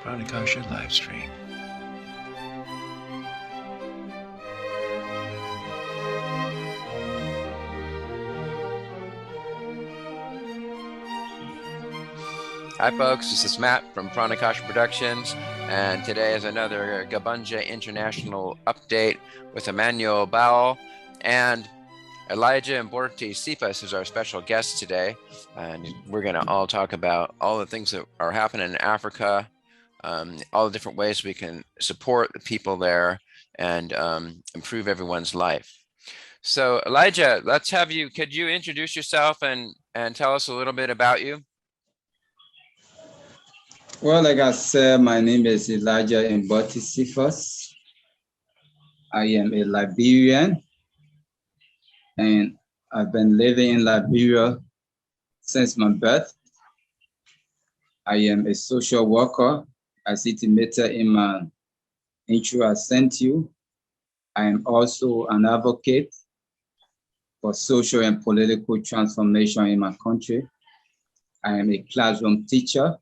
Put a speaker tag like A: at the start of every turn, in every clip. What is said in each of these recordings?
A: Pranakasha livestream.
B: Hi folks, this is Matt from Pranakasha Productions, and today is another Gabanja International update with Emmanuel Bowell, and Elijah and Borti Cephas is our special guest today, and we're going to all talk about all the things that are happening in Africa, all the different ways we can support the people there and improve everyone's life. So Elijah, let's have you, could you introduce yourself and tell us a little bit about you?
C: Well, like I said, my name is Elijah Mboti Cephas. I am a Liberian, and I've been living in Liberia since my birth. I am a social worker, as intimated in my intro I sent you. I am also an advocate for social and political transformation in my country. I am a classroom teacher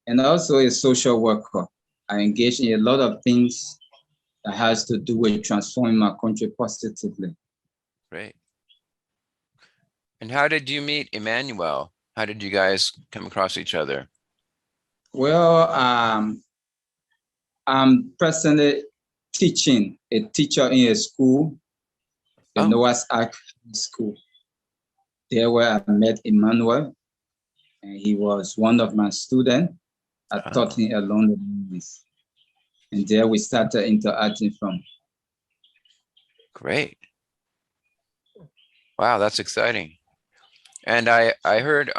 C: and also a social worker. I engage in a lot of things that has to do with transforming my country positively.
B: Great. And how did you meet Emmanuel? How did you guys come across each other?
C: Well, I'm presently teaching a teacher in a school, the Noah's Ark School. There where I met Emmanuel, and he was one of my students. I taught him along the movies. And there we started interacting from.
B: Great. Wow, that's exciting. And I heard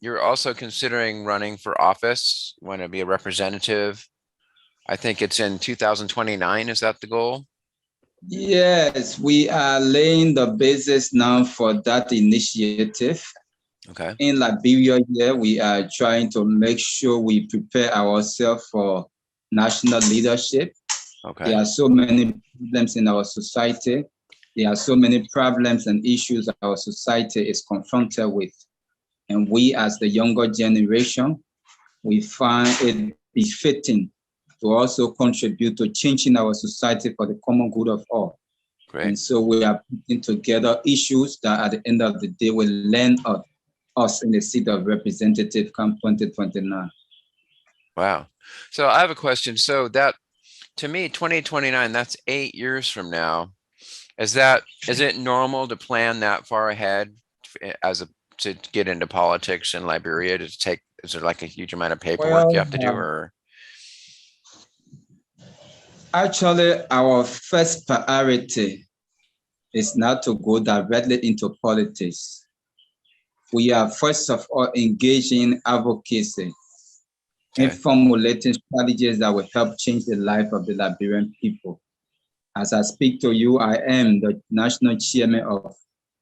B: you're also considering running for office. You want to be a representative. I think it's in 2029. Is that the goal?
C: Yes, we are laying the basis now for that initiative.
B: Okay.
C: In Liberia here, we are trying to make sure we prepare ourselves for national leadership.
B: Okay.
C: There are so many problems in our society. There are so many problems and issues our society is confronted with. And we as the younger generation, we find it befitting to also contribute to changing our society for the common good of all.
B: Great.
C: And so we are putting together issues that at the end of the day will land us in the seat of representative come 2029.
B: Wow. So I have a question. So that, to me, 2029, that's 8 years from now. Is it normal to plan that far ahead to get into politics in Liberia? Is there like a huge amount of paperwork you have to do, or?
C: Actually, our first priority is not to go directly into politics. We are first of all engaging in advocacy and formulating strategies that will help change the life of the Liberian people. As I speak to you, I am the national chairman of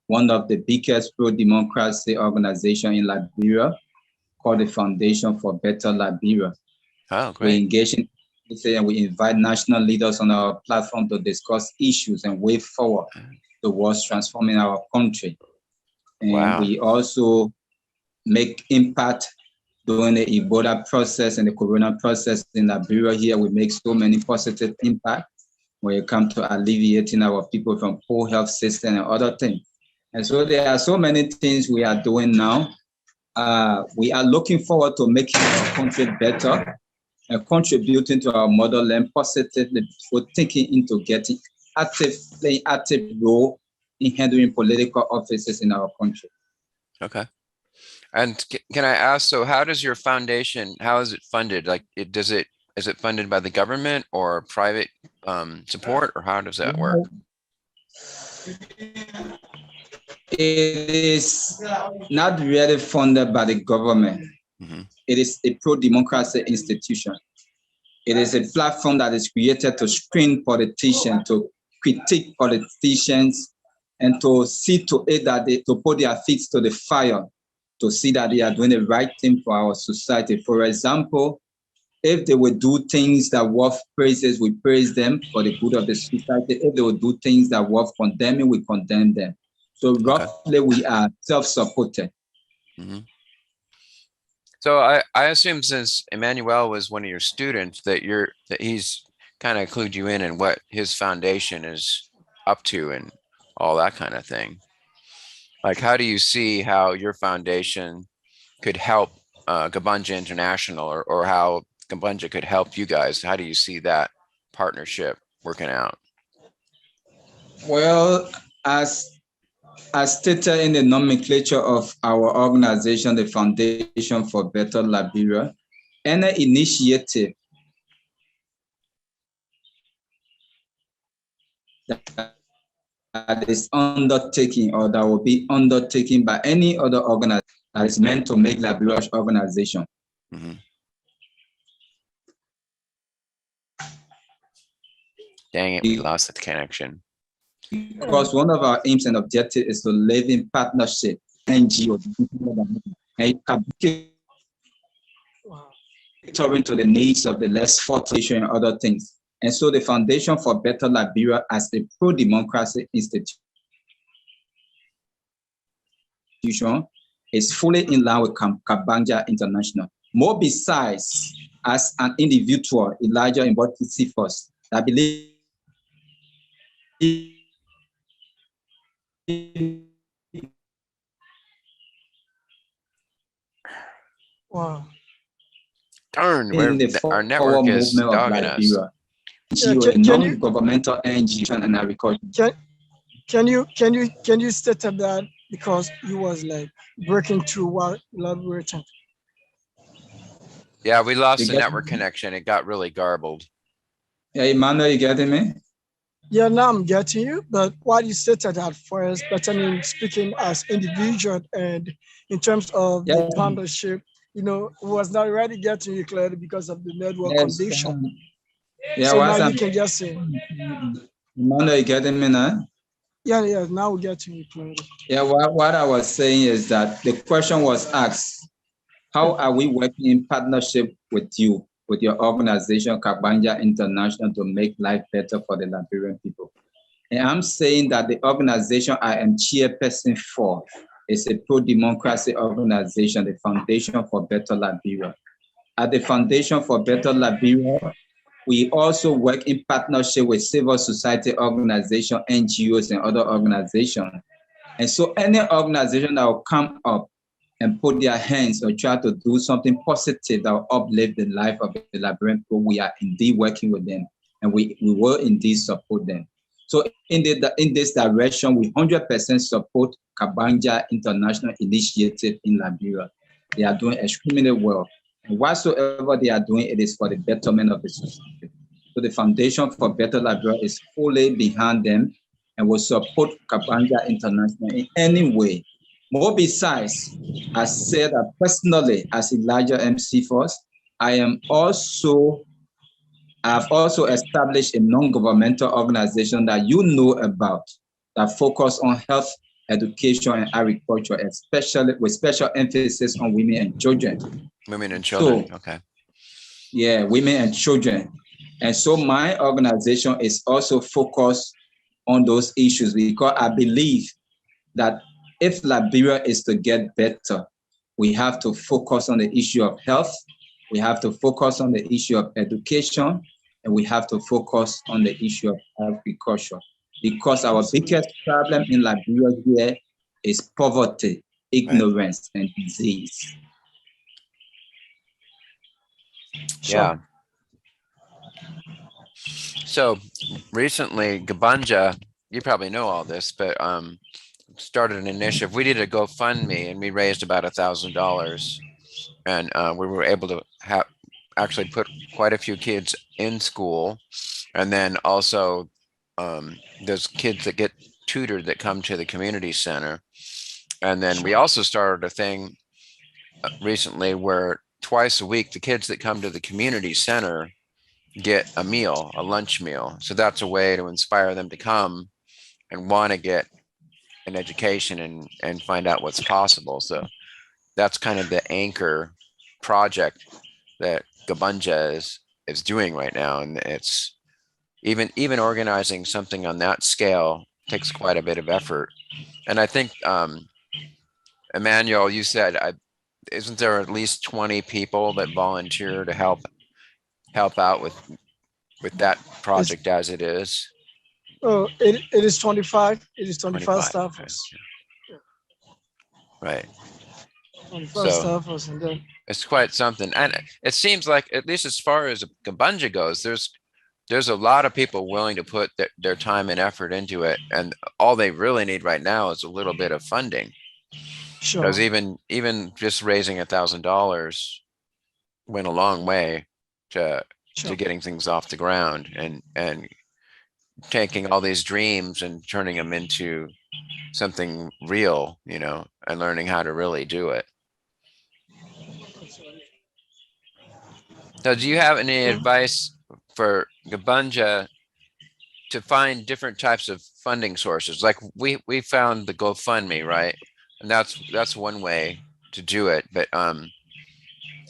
C: one of the biggest pro-democracy organizations in Liberia called the Foundation for Better Liberia.
B: Oh, great.
C: We engage in and we invite national leaders on our platform to discuss issues and way forward towards transforming our country. And we also make impact during the Ebola process and the Corona process in Liberia. Here, we make so many positive impacts when it comes to alleviating our people from poor health system and other things. And so there are so many things we are doing now. We are looking forward to making our country better and contributing to our motherland positively for taking into getting playing active role in handling political offices in our country.
B: Okay. And can I ask, so how does your foundation, how is it funded? Like, is it funded by the government or private support, or how does that work?
C: It is not really funded by the government. Mm-hmm. It is a pro-democracy institution. It is a platform that is created to screen politicians, to critique politicians, and to see to it that to put their feet to the fire, to see that they are doing the right thing for our society. For example, if they would do things that worth praises, we praise them for the good of the society. If they would do things that worth condemning, we condemn them. So roughly, we are self-supported.
B: Mm-hmm. So I assume since Emmanuel was one of your students that he's kind of clued you in what his foundation is up to and all that kind of thing. Like, how do you see how your foundation could help Gabanja International, or how Gabanja could help you guys? How do you see that partnership working out?
C: Well, as stated in the nomenclature of our organization, the Foundation for Better Liberia, any initiative that is undertaken or that will be undertaken by any other organization that is meant to make Liberia's organization.
B: Mm-hmm. Dang it, we lost the connection.
C: Because one of our aims and objectives is to live in partnership, NGO, and catering to the needs of the less fortunate and other things. And so the Foundation for Better Liberia as a pro-democracy institution is fully in line with Gabanja International. More besides, as an individual, Elijah embodied Cephas, I believe
A: wow.
B: Darn, our network is dogging us.
C: Yeah, non-governmental NGO and agriculture.
A: Can you state that because you was like breaking through while elaborating?
B: Yeah, we lost the network connection. It got really garbled.
C: Yeah, Emmanuel, you getting me?
A: Yeah, now I'm getting you. But what you stated at first, but I mean, speaking as individual and in terms of the partnership, you know, was not really getting you clearly because of the network condition.
C: Yeah,
A: so now you can just say.
C: Emmanuel, you getting me now?
A: Yeah, now we're getting you clearly.
C: Yeah, what I was saying is that the question was asked, how are we working in partnership with you, with your organization, Gabanja International, to make life better for the Liberian people? And I'm saying that the organization I am chairperson for is a pro-democracy organization, the Foundation for Better Liberia. At the Foundation for Better Liberia, we also work in partnership with civil society organizations, NGOs, and other organizations. And so any organization that will come up and put their hands or try to do something positive that will uplift the life of the Liberian people, we are indeed working with them, and we will indeed support them. So in this direction, we 100% support Gabanja International Initiative in Liberia. They are doing extremely well. And whatsoever they are doing, it is for the betterment of the society. So the Foundation for Better Liberia is fully behind them and will support Gabanja International in any way. More besides, I said that personally, as Elijah MC Force, I've also established a non-governmental organization that you know about that focus on health, education, and agriculture, especially with special emphasis on women and children.
B: Women and children, so, okay.
C: Yeah, women and children. And so my organization is also focused on those issues because I believe that if Liberia is to get better, we have to focus on the issue of health, we have to focus on the issue of education, and we have to focus on the issue of agriculture. Because our biggest problem in Liberia here is poverty, ignorance, and disease.
B: Yeah. So recently, Gabanja, you probably know all this, but started an initiative. We did a GoFundMe and we raised about $1,000, and we were able to actually put quite a few kids in school, and then also those kids that get tutored that come to the community center. And then we also started a thing recently where twice a week the kids that come to the community center get a meal, a lunch meal. So that's a way to inspire them to come and want to get an education and find out what's possible. So that's kind of the anchor project that Gabanja is doing right now. And it's even organizing something on that scale takes quite a bit of effort. And I think Emmanuel, you said isn't there at least 20 people that volunteer to help out with that project as it is?
A: Oh, it is 25. It is 25 staffers.
B: Right.
A: 25 staffers, and then
B: it's quite something. And it seems like, at least as far as Gabanja goes, there's a lot of people willing to put their time and effort into it, and all they really need right now is a little bit of funding.
A: Sure.
B: Because even just raising $1,000 went a long way to getting things off the ground, and taking all these dreams and turning them into something real, and learning how to really do it. So do you have any advice for Gabanja to find different types of funding sources? Like we found the GoFundMe, right? And that's one way to do it. But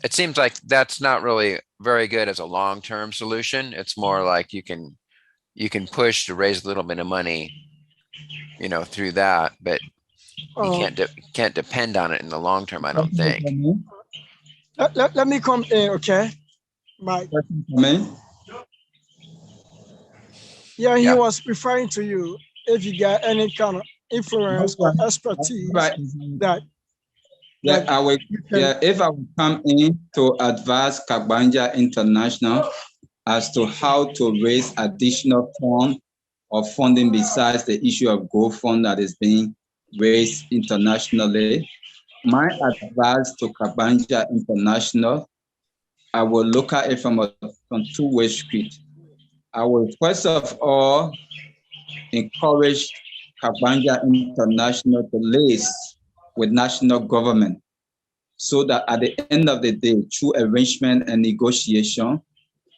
B: it seems like that's not really very good as a long-term solution. It's more like you can push to raise a little bit of money, through that, but you can't depend on it in the long term, I don't think.
A: Let me come in, okay? Mike. Yeah, he was referring to you if you got any kind of influence or expertise that.
C: If I would come in to advise Gabanja International as to how to raise additional funds or funding besides the issue of GoFund that is being raised internationally, my advice to Gabanja International, I will look at it from two-way street. I will first of all encourage Gabanja International to liaise with national government, so that at the end of the day, through arrangement and negotiation,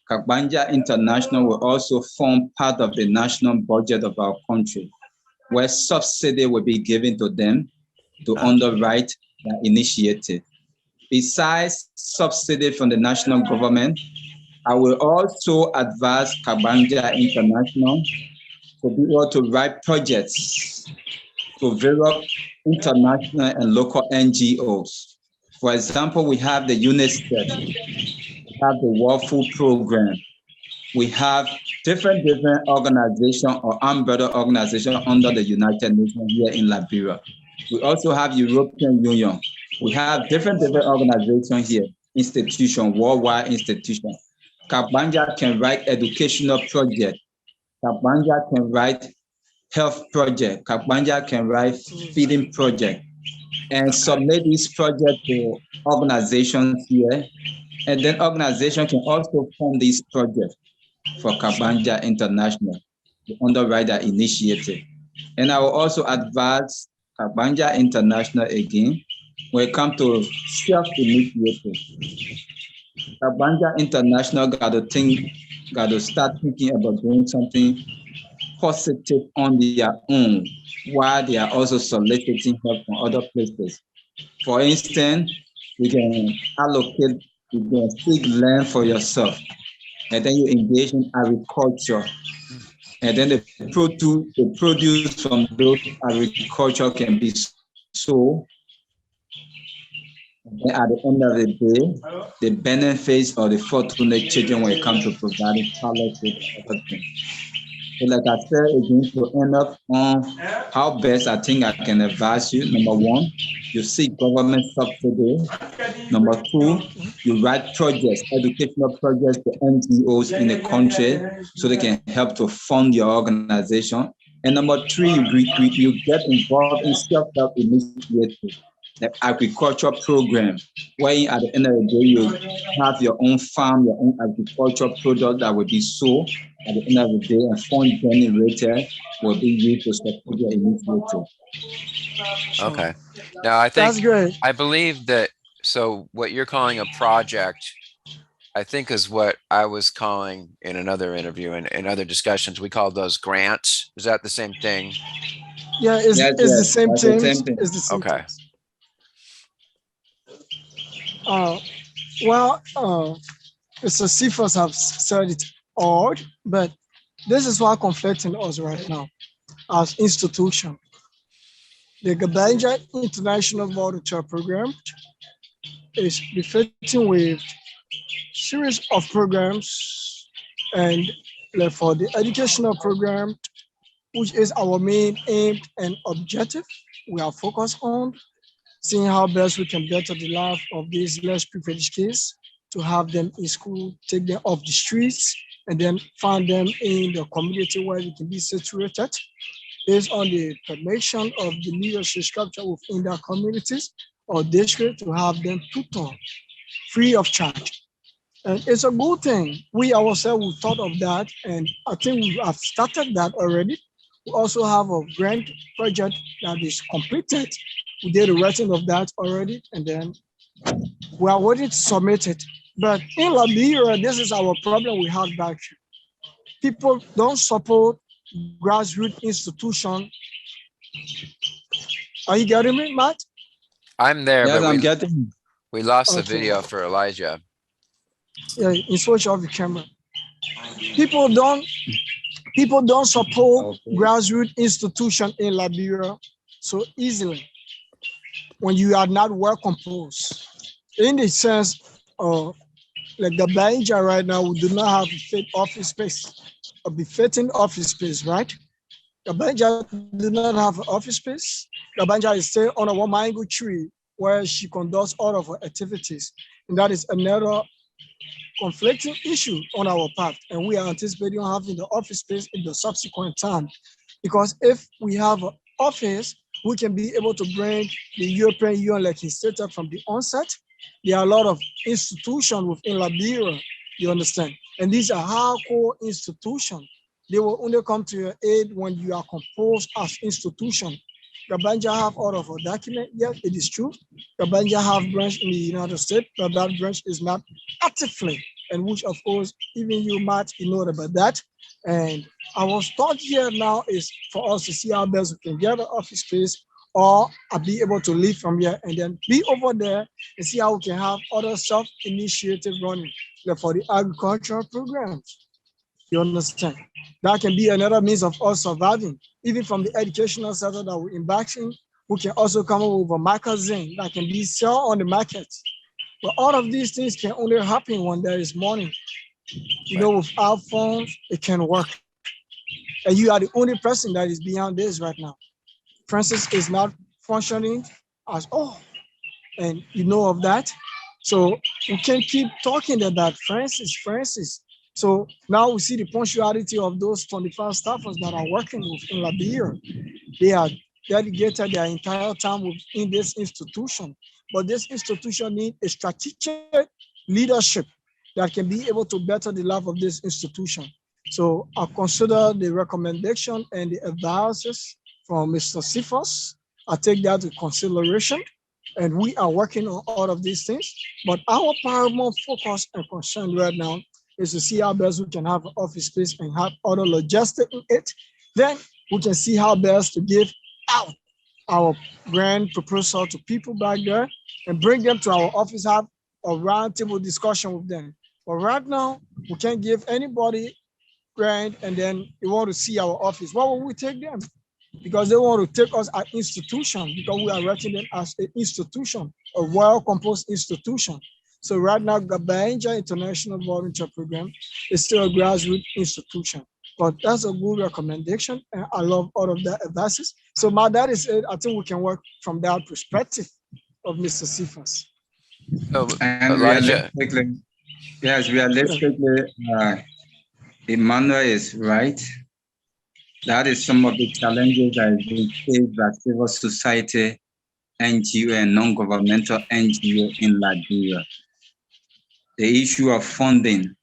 C: Gabanja International will also form part of the national budget of our country, where subsidy will be given to them to underwrite the initiative. Besides subsidy from the national government, I will also advise Gabanja International to be able to write projects to various international and local NGOs. For example, we have the UNICEF, we have the World Food Program, we have different organizations or umbrella organizations under the United Nations here in Liberia. We also have European Union. We have different organizations here, institutions, worldwide institutions. Gabanja can write educational projects. Gabanja can write health project. Gabanja can write feeding project, and submit this project to organizations here. And then organization can also fund this project for Gabanja International, the underwriter initiative. And I will also advise Gabanja International again when it comes to self-initiative. Gabanja International got to start thinking about doing something positive on their own, while they are also soliciting help from other places. For instance, you can allocate, you can seek land for yourself, and then you engage in agriculture, and then the produce from those agriculture can be sold. And at the end of the day, the benefits of the fortunate children when it comes to providing scholarships and everything. So like I said, again, to end up on how best I think I can advise you. Number one, you seek government subsidy. Number two, you write projects, educational projects to NGOs in the country so they can help to fund your organization. And number three, you get involved in self-help initiatives, the agriculture program, where at the end of the day, you have your own farm, your own agricultural product that will be sold at the end of the day, and fund generated will be used to support your initiative.
B: Okay. Now, I think, that's great. I believe that, so what you're calling a project, I think is what I was calling in another interview and in other discussions, we called those grants. Is that the same thing?
A: Yeah, it's the same thing. It's the same
B: okay.
A: It's a CFOs have said it odd, but this is what conflicting us right now as institution. The Gabanja International Volunteer Program is befitting with series of programs and like for the educational program, which is our main aim and objective. We are focused on seeing how best we can better the life of these less privileged kids, to have them in school, take them off the streets, and then find them in the community where they can be situated based on the permission of the leadership structure within their communities or district, to have them tutored free of charge. And it's a good thing. We ourselves we thought of that, and I think we have started that already. We also have a grant project that is completed. We did the writing of that already, and then we are waiting to submit it. But in Liberia, this is our problem we have back here. People don't support grassroots institution. Are you getting me, Matt?
B: I'm there,
C: yes,
B: but
C: I'm getting.
B: We lost the video for Elijah.
A: Yeah, in switch off the camera. People don't support grassroots institution in Liberia so easily when you are not well composed. In the sense of like Gabanja right now, we do not have a fit office space, a befitting office space, right? Gabanja do not have an office space. Gabanja is still on a one mango tree where she conducts all of her activities. And that is another conflicting issue on our part. And we are anticipating having the office space in the subsequent time. Because if we have an office, we can be able to bring the European Union, like he stated from the onset. There are a lot of institutions within Liberia, you understand? And these are hardcore institutions. They will only come to your aid when you are composed as institution. Gabanja have all of our documents. Yes, it is true. Gabanja have branch in the United States, but that branch is not actively, and which of course, even you might know about that. And our thought here now is for us to see how best we can get an office space, or be able to live from here and then be over there and see how we can have other self-initiative running, like for the agricultural programs. You understand? That can be another means of us surviving. Even from the educational sector that we embark in, we can also come up with a magazine that can be sold on the market. But all of these things can only happen when there is money. You know, without funds, it can work. And you are the only person that is beyond this right now. Francis is not functioning as all, and you know of that. So we can keep talking about Francis. So now we see the punctuality of those 25 staffers that are working within Liberia. They are dedicated their entire time within this institution. But this institution needs a strategic leadership that can be able to better the life of this institution. So I consider the recommendation and the advices from Mr. Cephas. I take that into consideration, and we are working on all of these things. But our paramount focus and concern right now is to see how best we can have an office space and have other logistics in it. Then we can see how best to give out our grand proposal to people back there and bring them to our office, have a roundtable discussion with them. But right now, we can't give anybody grant and then they want to see our office. Why would we take them? Because they want to take us as institution, because we are writing them as an institution, a well-composed institution. So right now, Gabanja International Volunteer Program is still a grassroots institution. But that's a good recommendation, and I love all of that advices. So that is it. I think we can work from that perspective of Mr. Cephas.
C: And realistically, yes, Emmanuel is right. That is some of the challenges that have been faced by civil society, NGO, and non-governmental NGO in Liberia. The issue of funding,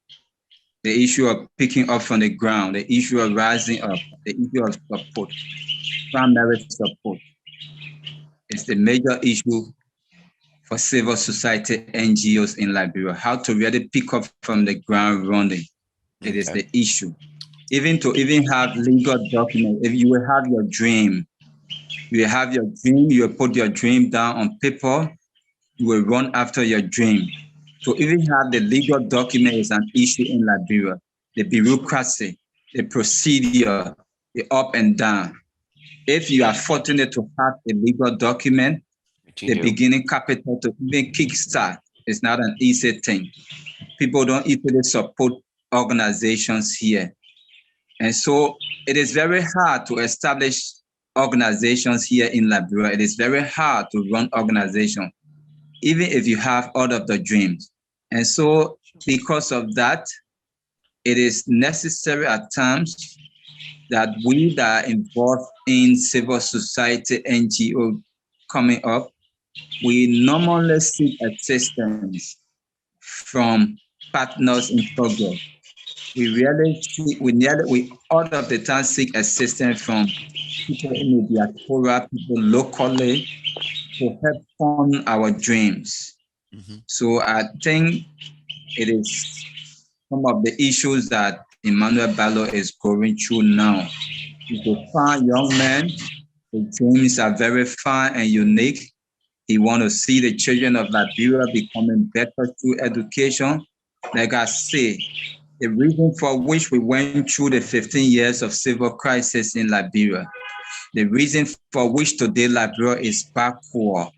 C: the issue of picking up from the ground, the issue of rising up, the issue of support, primary support is the major issue for civil society NGOs in Liberia. How to really pick up from the ground running. It is the issue. Even have legal documents, if you will have your dream, you will put your dream down on paper, you will run after your dream. To even have the legal document is an issue in Liberia. The bureaucracy, the procedure, the up and down. If you are fortunate to have a legal document, the beginning capital to even kickstart It's not an easy thing. People don't easily support organizations here. And so it is very hard to establish organizations here in Liberia. It is very hard to run organizations, even if you have all of the dreams. And so because of that, it is necessary at times that we that are involved in civil society NGO coming up, we normally seek assistance from partners in progress. We all of the time seek assistance from people in the diaspora, people locally, to help fund our dreams. So I think it is some of the issues that Emmanuel Bello is going through now. He's a fine young man. His dreams are very fine and unique. He wants to see the children of Liberia becoming better through education. Like I say, the reason for which we went through the 15 years of civil crisis in Liberia, the reason for which today Liberia is backward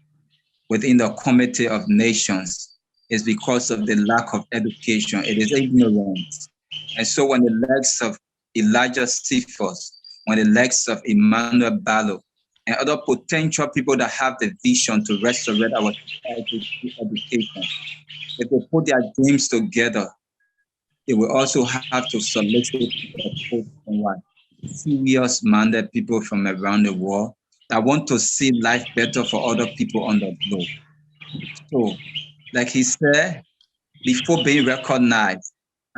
C: within the Committee of Nations is because of the lack of education. It is ignorance. And so when the likes of Elijah Cephas, when the likes of Emmanuel Bello, and other potential people that have the vision to resurrect our society through education, if they put their dreams together, they will also have to solicit support from serious-minded people from around the world that want to see life better for other people on the globe. So, like he said, before being recognized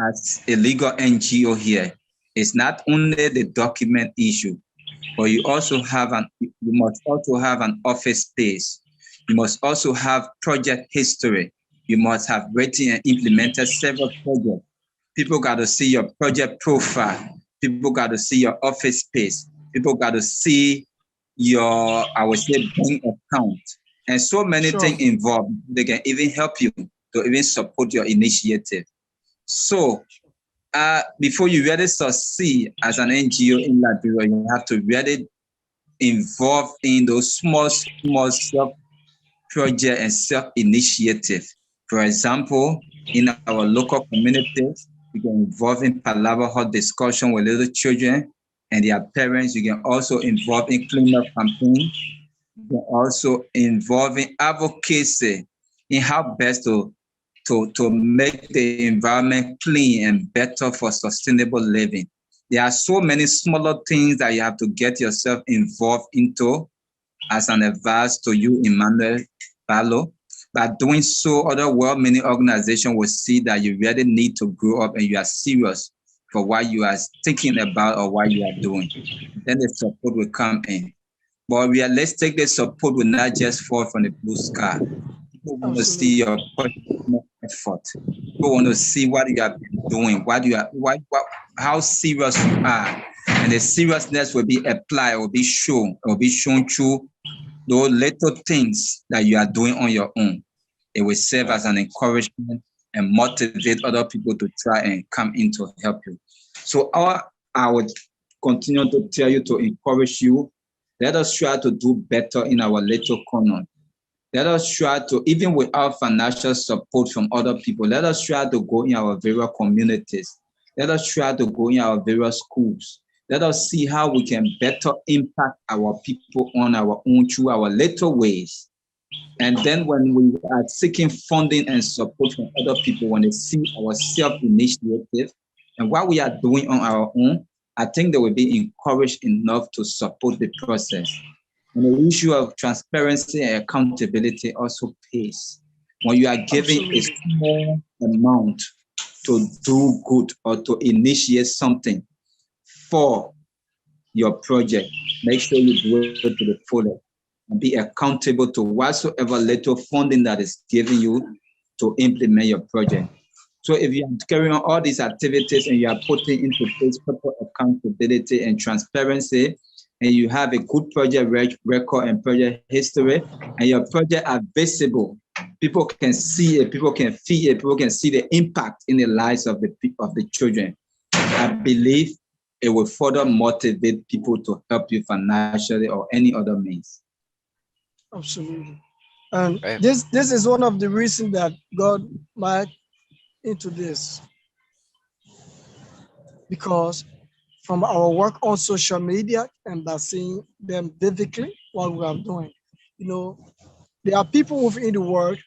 C: as a legal NGO here, it's not only the document issue, but you must also have an office space. You must also have project history. You must have written and implemented several projects. People got to see your project profile. People got to see your office space. People got to see your, I would say, bank account. And so many things involved. They can even help you to even support your initiative. So before you really succeed as an NGO in Liberia, you have to really involve in those small self-project and self-initiative. For example, in our local communities, you can involve in palaver hot discussion with little children and their parents. You can also involve in cleanup campaign. You can also involve in advocacy in how best to make the environment clean and better for sustainable living. There are so many smaller things that you have to get yourself involved into as an advice to you, Emmanuel Bello. By doing so, many organizations will see that you really need to grow up and you are serious for what you are thinking about or what you are doing. Then the support will come in. But realistically, support will not just fall from the blue sky. People want to see your personal effort. People want to see what you have been doing, how serious you are. And the seriousness will be applied, will be shown through those little things that you are doing on your own. It will serve as an encouragement and motivate other people to try and come in to help you. So I would continue to tell you, to encourage you, let us try to do better in our little corner. Let us try to, even without financial support from other people, let us try to go in our various communities. Let us try to go in our various schools. Let us see how we can better impact our people on our own through our little ways. And then when we are seeking funding and support from other people, when they see our self-initiative and what we are doing on our own, I think they will be encouraged enough to support the process. And the issue of transparency and accountability also pays. When you are giving a small amount to do good or to initiate something for your project, make sure you do it to the fullest and be accountable to whatsoever little funding that is given you to implement your project. So if you are carrying on all these activities and you are putting into place proper accountability and transparency, and you have a good project record and project history, and your project are visible, people can see it, people can feel it, people can see the impact in the lives of the children. I believe it will further motivate people to help you financially or any other means.
A: Absolutely. And
B: Right.
A: this is one of the reasons that God might into this, because from our work on social media and by seeing them vividly what we are doing, you know, there are people within the world,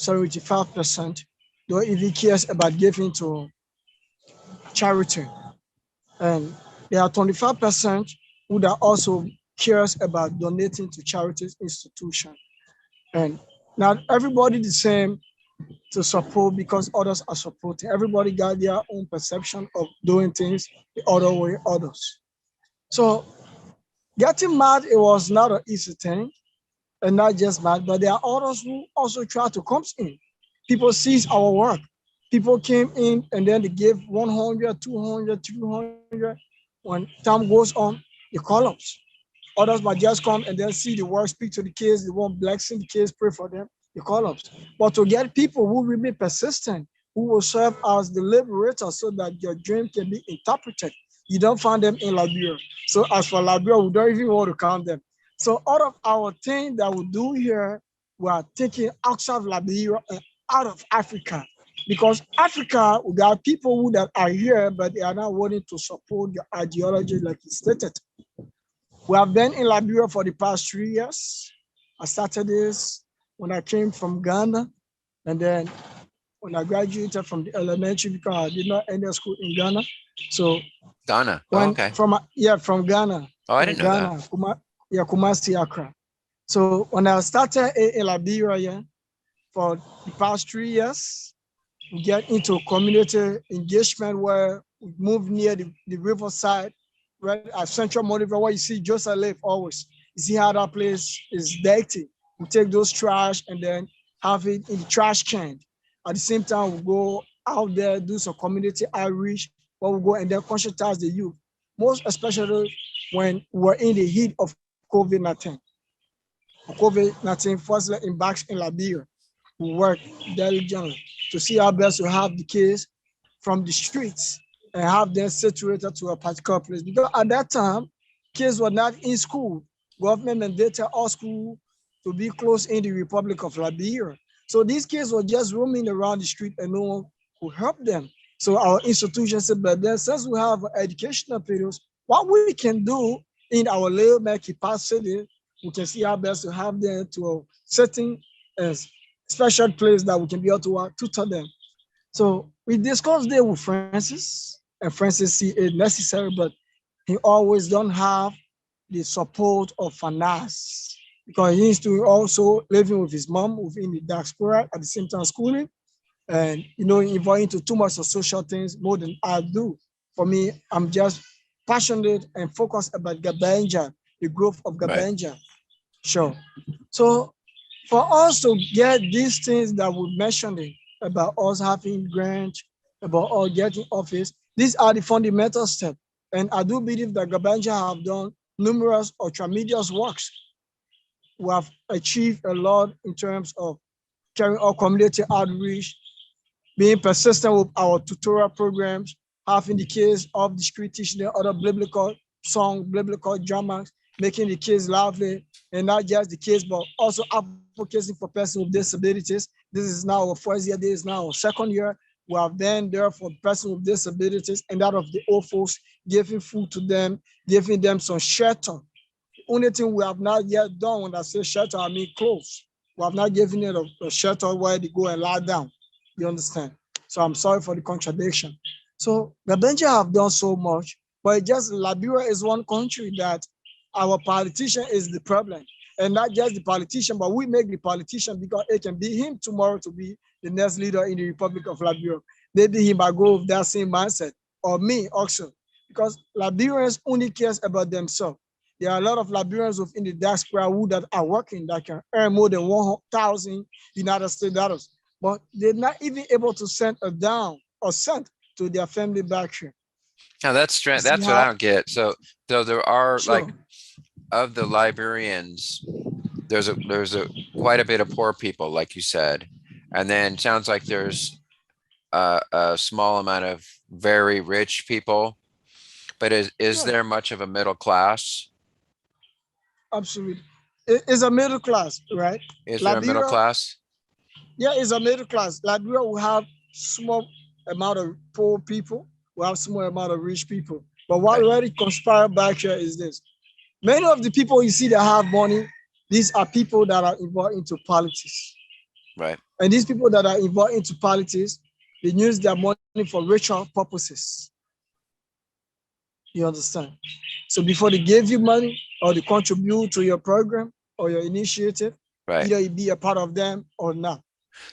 A: 75%, don't even cares about giving to charity. And there are 25% who that also cares about donating to charities institution. And not everybody the same to support because others are supporting. Everybody got their own perception of doing things the other way others. So getting mad, it was not an easy thing, and not just mad, but there are others who also try to come in. People sees our work. People came in and then they gave 100, 200, 300. When time goes on, they collapse. Others might just come and then see the work, speak to the kids, they want blessing the kids, pray for them, they collapse. But to get people who remain persistent, who will serve as the liberator so that your dream can be interpreted, you don't find them in Liberia. So as for Liberia, we don't even want to count them. So out of our thing that we do here, we are taking outside of Liberia and out of Africa. Because Africa, we got people who that are here, but they are not willing to support your ideology like you stated. We have been in Liberia for the past 3 years. I started this when I came from Ghana, and then when I graduated from the elementary, because I did not end school in Ghana. So
B: Ghana. Oh,
A: when
B: okay.
A: from Ghana,
B: Oh, I didn't know that.
A: Kumasi, Accra. So when I started in Liberia, yeah, for the past 3 years, we get into community engagement where we move near the riverside, right at Central Monitor, where you see Joseph live always. You see how that place is dirty. We take those trash and then have it in the trash can. At the same time, we go out there, do some community outreach, where we go and then conscientize the youth, most especially when we're in the heat of COVID-19. COVID-19 first embarks in Liberia. We work diligently to see how best to have the kids from the streets and have them situated to a particular place. Because at that time, kids were not in school. Government mandated all school to be closed in the Republic of Liberia. So these kids were just roaming around the street and no one could help them. So our institution said, but then since we have educational periods, what we can do in our little capacity, we can see how best to have them to a certain special place that we can be able to tutor them. So we discussed there with Francis, and Francis see it necessary, but he always don't have the support of finance because he needs to also living with his mom within the diaspora at the same time schooling, and involved into too much of social things more than I do. For me, I'm just passionate and focused about Gabanja, the growth of Gabanja. Right. Sure. So for us to get these things that we mentioned about us having grant, about us getting office, these are the fundamental steps. And I do believe that Gabanja have done numerous ultramedias works. We have achieved a lot in terms of carrying out community outreach, being persistent with our tutorial programs, having the kids of the street teaching them other biblical songs, biblical dramas, making the kids lively, and not just the kids, but also advocating for persons with disabilities. This is now our first year, this is now our second year. We have been there for persons with disabilities and that of the old folks, giving food to them, giving them some shelter. The only thing we have not yet done, when I say shelter, I mean clothes. We have not given it a shelter where they go and lie down. You understand? So I'm sorry for the contradiction. So Gabanja have done so much, but just Liberia is one country that our politician is the problem. And not just the politician, but we make the politician because it can be him tomorrow to be the next leader in the Republic of Liberia. Maybe he might go with that same mindset, or me also, because Liberians only cares about themselves. There are a lot of Liberians within the diaspora who that are working that can earn more than 1,000 United States dollars, but they're not even able to send a down or cent to their family back here.
B: Now that's what I don't get. So there are like of the Liberians, there's a quite a bit of poor people, like you said, and then it sounds like there's a small amount of very rich people. But is there much of a middle class?
A: Absolutely. It's a middle class, right?
B: Is there a middle class?
A: Yeah, it's a middle class. Liberia will have small amount of poor people, we have small amount of rich people. But what really conspire back here is this. Many of the people you see that have money, these are people that are involved into politics.
B: Right.
A: And these people that are involved into politics, they use their money for ritual purposes. You understand? So before they give you money or they contribute to your program or your initiative, either you be a part of them or not.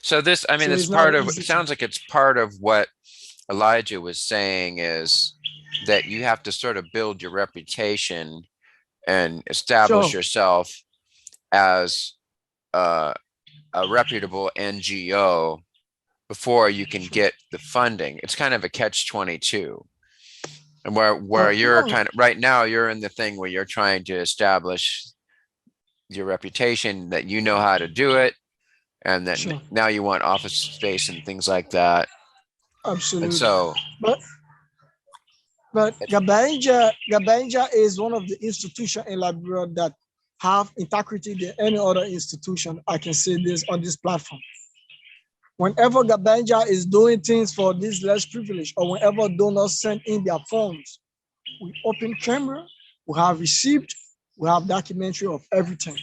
B: So this, I mean, it's part of, it sounds like it's part of what Elijah was saying, is that you have to sort of build your reputation and establish yourself as a reputable NGO before you can get the funding. It's kind of a catch-22. And where you're kind of, right now, you're in the thing where you're trying to establish your reputation, that you know how to do it. And then now you want office space and things like that.
A: Absolutely.
B: And so,
A: but Gabanja is one of the institutions in Liberia that have integrity than any other institution. I can say this on this platform. Whenever Gabanja is doing things for these less privileged, or whenever donors send in their funds, we open camera, we have received, we have documentary of everything.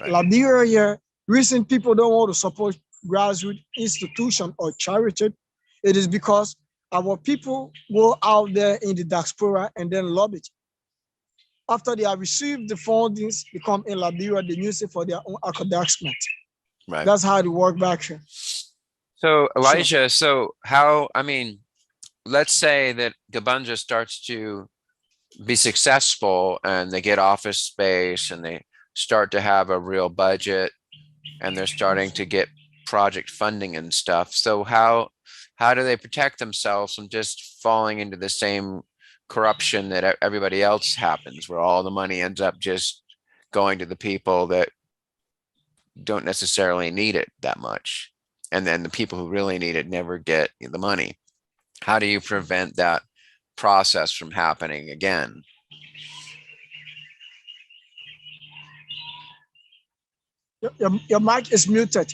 A: Liberia, recent people don't want to support grassroots institution or charity. It is because our people go out there in the diaspora and then lobby it. After they have received the fundings, they come in Liberia, they use it for their own advancement. Right. That's how they work back here.
B: So Elijah, so how, I mean, let's say that Gabanja starts to be successful and they get office space and they start to have a real budget and they're starting to get project funding and stuff. So how do they protect themselves from just falling into the same corruption that everybody else happens, where all the money ends up just going to the people that don't necessarily need it that much, and then the people who really need it never get the money? How do you prevent that process from happening again?
A: Your mic is muted.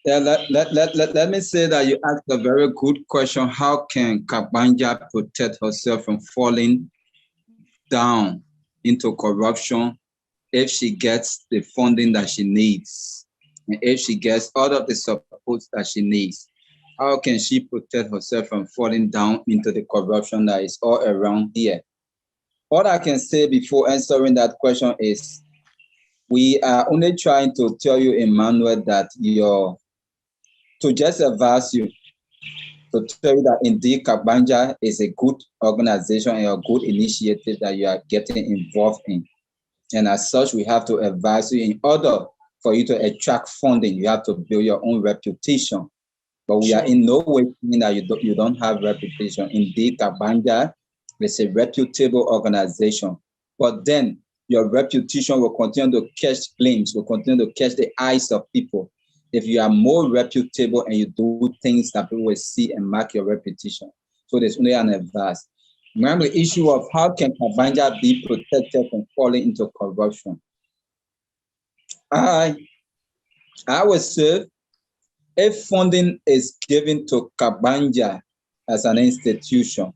C: Yeah, let me say that you asked a very good question. How can Gabanja protect herself from falling down into corruption if she gets the funding that she needs, and if she gets all of the support that she needs? How can she protect herself from falling down into the corruption that is all around here? What I can say before answering that question is, we are only trying to tell you, Emmanuel, that to just advise you, to tell you that indeed Gabanja is a good organization and a good initiative that you are getting involved in. And as such, we have to advise you, in order for you to attract funding, you have to build your own reputation. But we are in no way saying that you don't have reputation. Indeed, Gabanja is a reputable organization. But then your reputation will continue to catch flames, will continue to catch the eyes of people if you are more reputable and you do things that people will see and mark your reputation. So there's only an advice. Remember the issue of how can Gabanja be protected from falling into corruption? I would say, if funding is given to Gabanja as an institution,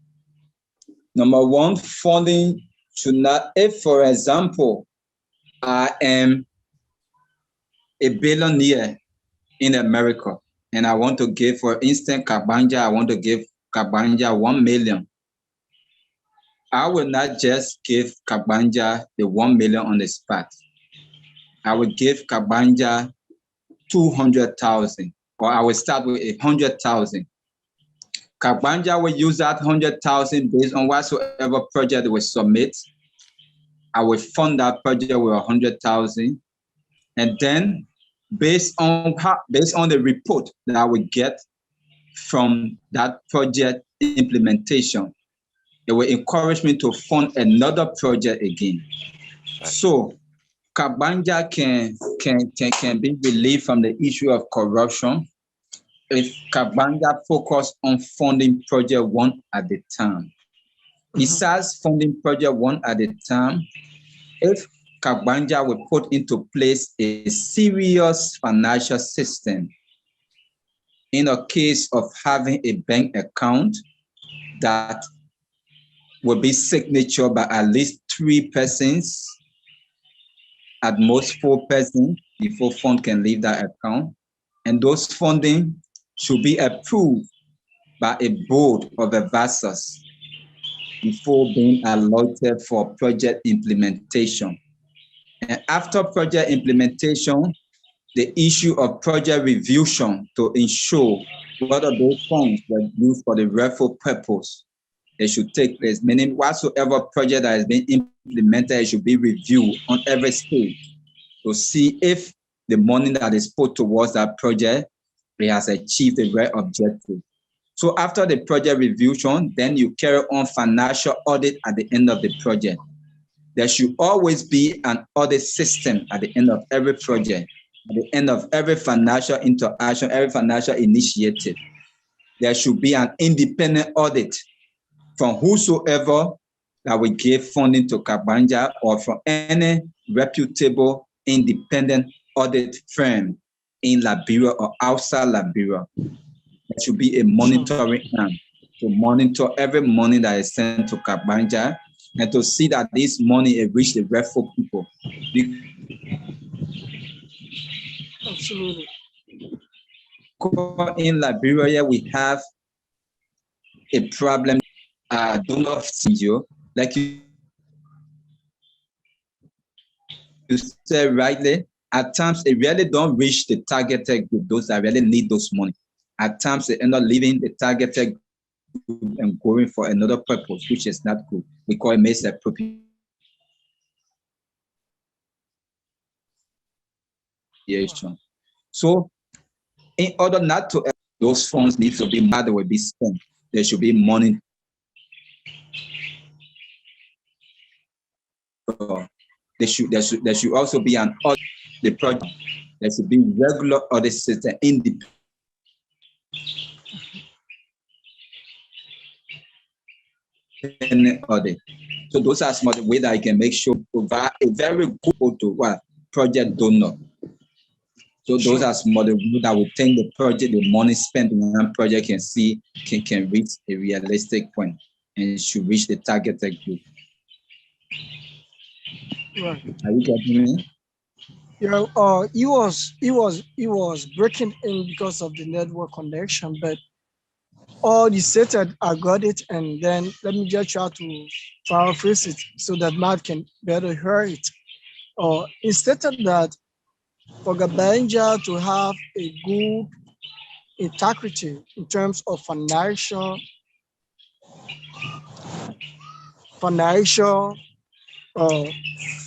C: number one, funding should not, if for example, I am a billionaire in America and I want to give, for instance, Gabanja, I want to give Gabanja 1 million. I will not just give Gabanja the 1 million on the spot. I will give Gabanja 200,000, or I will start with 100,000. Gabanja will use that 100,000 based on whatsoever project they will submit. I will fund that project with 100,000, and then based on the report that I will get from that project implementation, it will encourage me to fund another project again. So Gabanja can be relieved from the issue of corruption if Gabanja focus on funding project one at a time. Besides funding project one at a time, if Gabanja will put into place a serious financial system in a case of having a bank account that will be signature by at least 3 persons, at most 4 persons, before fund can leave that account. And those funding should be approved by a board of advisors before being allotted for project implementation. And after project implementation, the issue of project revision to ensure whether those funds were used for the rightful purpose, they should take place. Meaning, whatsoever project that has been implemented, it should be reviewed on every stage to see if the money that is put towards that project, it has achieved the right objective. So after the project revision, then you carry on financial audit at the end of the project. There should always be an audit system at the end of every project, at the end of every financial interaction, every financial initiative. There should be an independent audit from whosoever that will give funding to Gabanja or from any reputable independent audit firm in Liberia or outside Liberia. There should be a monitoring arm to monitor every money that is sent to Gabanja and to see that this money reach the rightful people.
A: Absolutely.
C: In Liberia, we have a problem. Do not see you like you said rightly. At times, it really don't reach the targeted group, those that really need those money. At times, they end up leaving the targeted group and going for another purpose, which is not good. We call it misappropriation. So, in order not to, those funds need to be made, will be spent. There should be money. There should also be an audit. The project, there should be regular audit system in the audit. So those are some of the ways that I can make sure provide a very good photo what project donor. So those are some of the ways that will think the project, the money spent in one project can reach a realistic point and should reach the targeted group.
A: Right.
C: Are you getting me?
A: Yeah, he was breaking in because of the network connection, but all you stated, I got it, and then let me just try to paraphrase it so that Matt can better hear it. He stated that for Gabanja to have a good integrity in terms of financial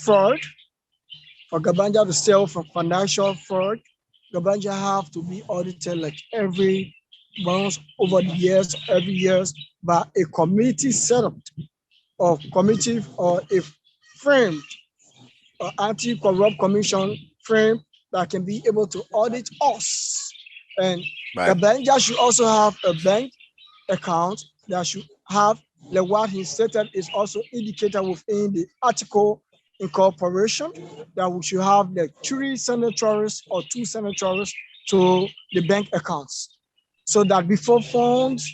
A: fraud, for Gabanja to sell from financial fraud, Gabanja have to be audited like every month over the years, every year by a committee setup or committee or a framed or anti-corrupt commission frame that can be able to audit us. And Gabanja should also have a bank account that should have, like what he stated is also indicated within the article incorporation, that we should have like 3 signatories or 2 signatories to the bank accounts, so that before funds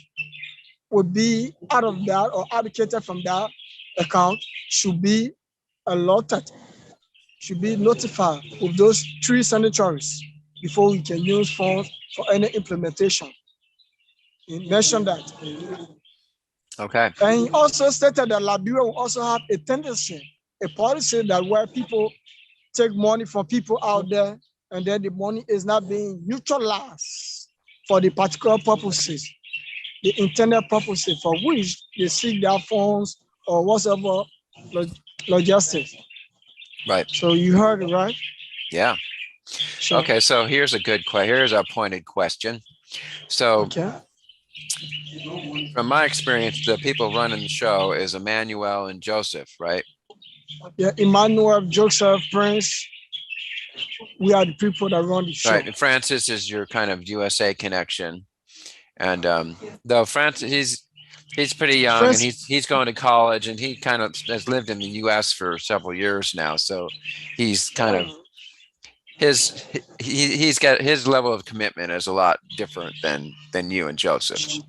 A: would be out of that or allocated from that account should be allotted, should be notified with those 3 signatories before we can use funds for any implementation. He mentioned that.
B: Okay.
A: And he also stated that Liberia will also have a tendency, a policy that where people take money from people out there and then the money is not being utilized for the particular purposes, the intended purposes for which they seek their funds or whatever logistics.
B: Right.
A: So you heard it, right?
B: Yeah. Sure. Okay, so here's a pointed question. So okay. From my experience, the people running the show is Emmanuel and Joseph, right?
A: Yeah, Emmanuel, Joseph, Prince. We are the people that run the show.
B: Right, and Francis is your kind of USA connection. And though Francis, He's pretty young,
A: First,
B: and he's going to college, and he kind of has lived in the U.S. for several years now. So he's kind of he's got his level of commitment is a lot different than you and Joseph.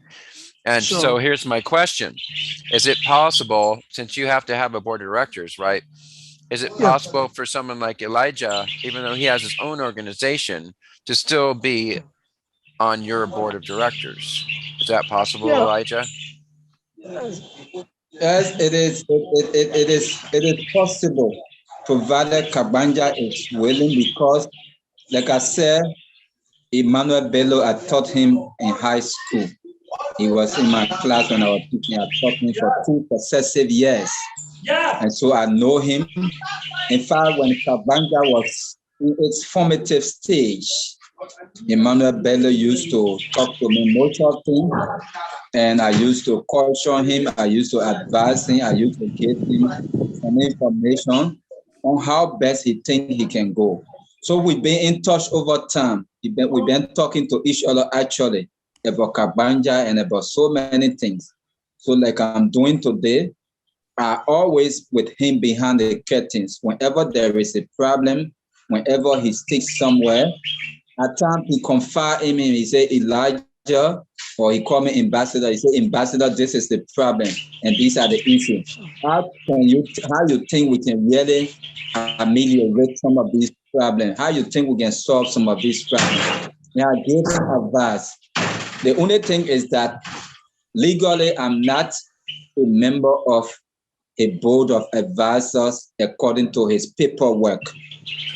B: And so here's my question: is it possible, since you have to have a board of directors, right? Is it possible for someone like Elijah, even though he has his own organization, to still be on your board of directors? Is that possible, Elijah?
C: Yes, it is. It is possible, provided Gabanja is willing. Because, like I said, Emmanuel Bello, I taught him in high school. He was in my class when I was teaching. I taught him for 2 successive years, and so I know him. In fact, when Gabanja was in its formative stage, Emmanuel Bello used to talk to me most often, and I used to caution him. I used to advise him. I used to give him some information on how best he thinks he can go. So we've been in touch over time. We've been talking to each other actually about Gabanja and about so many things. So like I'm doing today, I always with him behind the curtains. Whenever there is a problem, whenever he sticks somewhere, at times he confide in me. He say, Elijah, or he call me ambassador. He say, Ambassador, this is the problem, and these are the issues. How you think we can really ameliorate some of these problems? How you think we can solve some of these problems? Yeah, I gave him advice. The only thing is that legally, I'm not a member of a board of advisors according to his paperwork,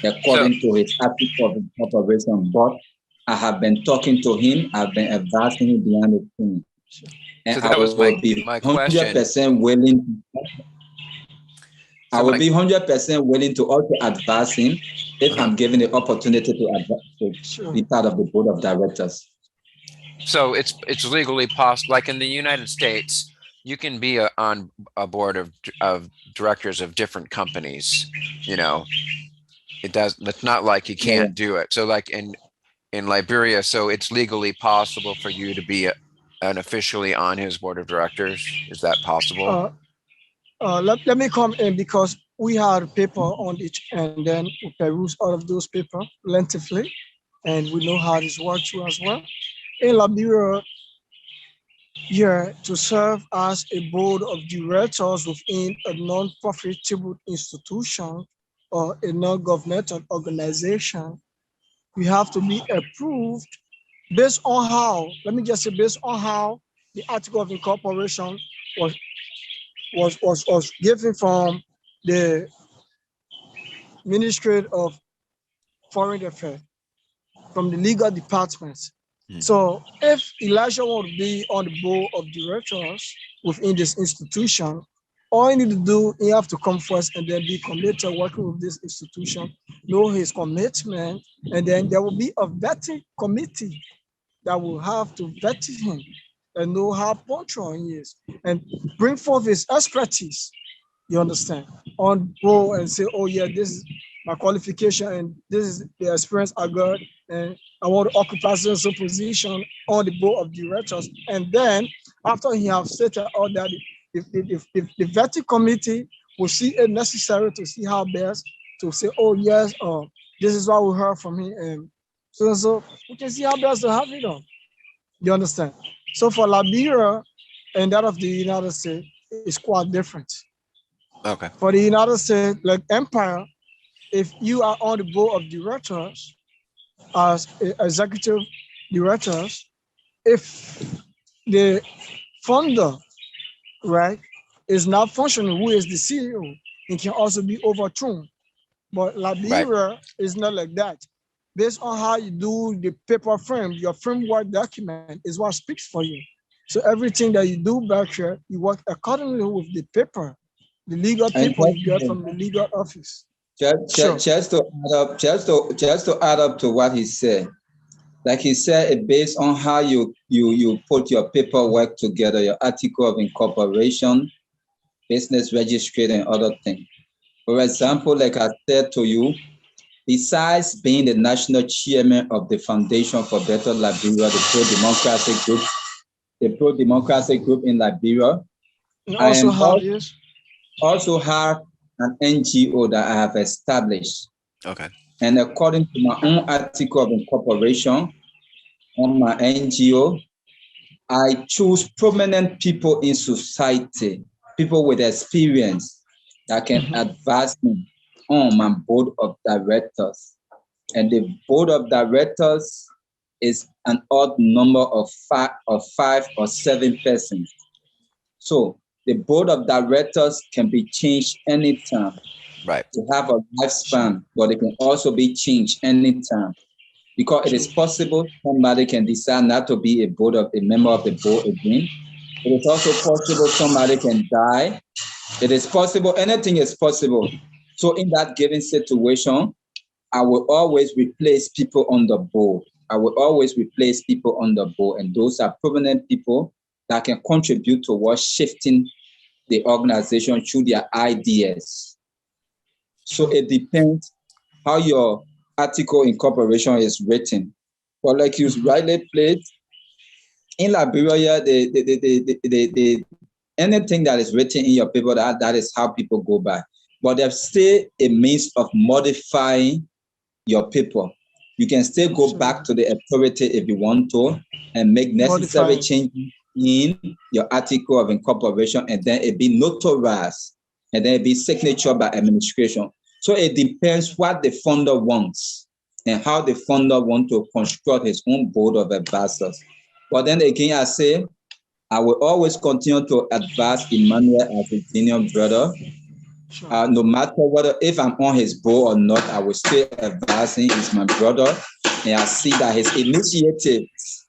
C: according to his article of incorporation. But I have been talking to him. I've been advising him behind the scene. And
B: so that was my question.
C: 100% willing. I will be 100% willing to also advise him if I'm given the opportunity to be part of the board of directors.
B: So it's legally possible, like in the United States, you can be on a board of directors of different companies. You know, it's not like you can't do it. So like in Liberia, so it's legally possible for you to be an officially on his board of directors. Is that possible?
A: Let me come in, because we had paper on each, and then we peruse all of those paper plentifully, and we know how this works too as well. In Liberia, to serve as a board of directors within a non-profitable institution or a non-governmental organization, you have to be approved based on how, let me just say, based on how the article of incorporation was given from the Ministry of Foreign Affairs, from the legal departments. So if Elijah want to be on the board of directors within this institution, all you need to do, you have to come first and then be committed working with this institution, know his commitment, and then there will be a vetting committee that will have to vet him and know how punctual he is and bring forth his expertise, you understand, on board and say, oh yeah, this is my qualification and this is the experience I got, and I want to occupy some position on the board of directors. And then after he have stated all that, if the vetting committee will see it necessary to see how best to say, oh yes, this is what we heard from him, and so we can see how best to have it on. You understand? So for Liberia and that of the United States is quite different.
B: Okay.
A: For the United States, like Empire, if you are on the board of directors as executive directors, if the founder, right, is not functioning, who is the CEO, it can also be overthrown. But Liberia is not like that. Based on how you do the paper frame, your framework document is what speaks for you. So everything that you do back here, you work accordingly with the paper, the legal paper you get from the legal office.
C: Just to add up to what he said, like he said, it based on how you put your paperwork together, your article of incorporation, business registry, and other things. For example, like I said to you, besides being the national chairman of the Foundation for Better Liberia, the pro-democratic group, a pro-democracy group in Liberia. I also have an NGO that I have established.
B: Okay.
C: And according to my own article of incorporation on my NGO, I choose prominent people in society, people with experience that can advise me on my board of directors. And the board of directors is an odd number of five or seven persons. So the board of directors can be changed anytime.
B: Right.
C: To have a lifespan, but it can also be changed anytime. Because it is possible somebody can decide not to be a member of the board again. It is also possible somebody can die. It is possible, anything is possible. So in that given situation, I will always replace people on the board. I will always replace people on the board, and those are prominent people that can contribute towards shifting the organization through their ideas. So it depends how your article incorporation is written. But like you rightly placed, in Liberia, anything that is written in your paper, that is how people go by. But there's still a means of modifying your paper. You can still go back to the authority if you want to and make necessary changes in your article of incorporation, and then it be notarized, and then it be signature by administration. So it depends what the funder wants and how the funder wants to construct his own board of advisors. But then again, I say, I will always continue to advise Emmanuel as a senior brother. No matter whether if I'm on his board or not, I will still advise him. He's my brother, and I see that his initiatives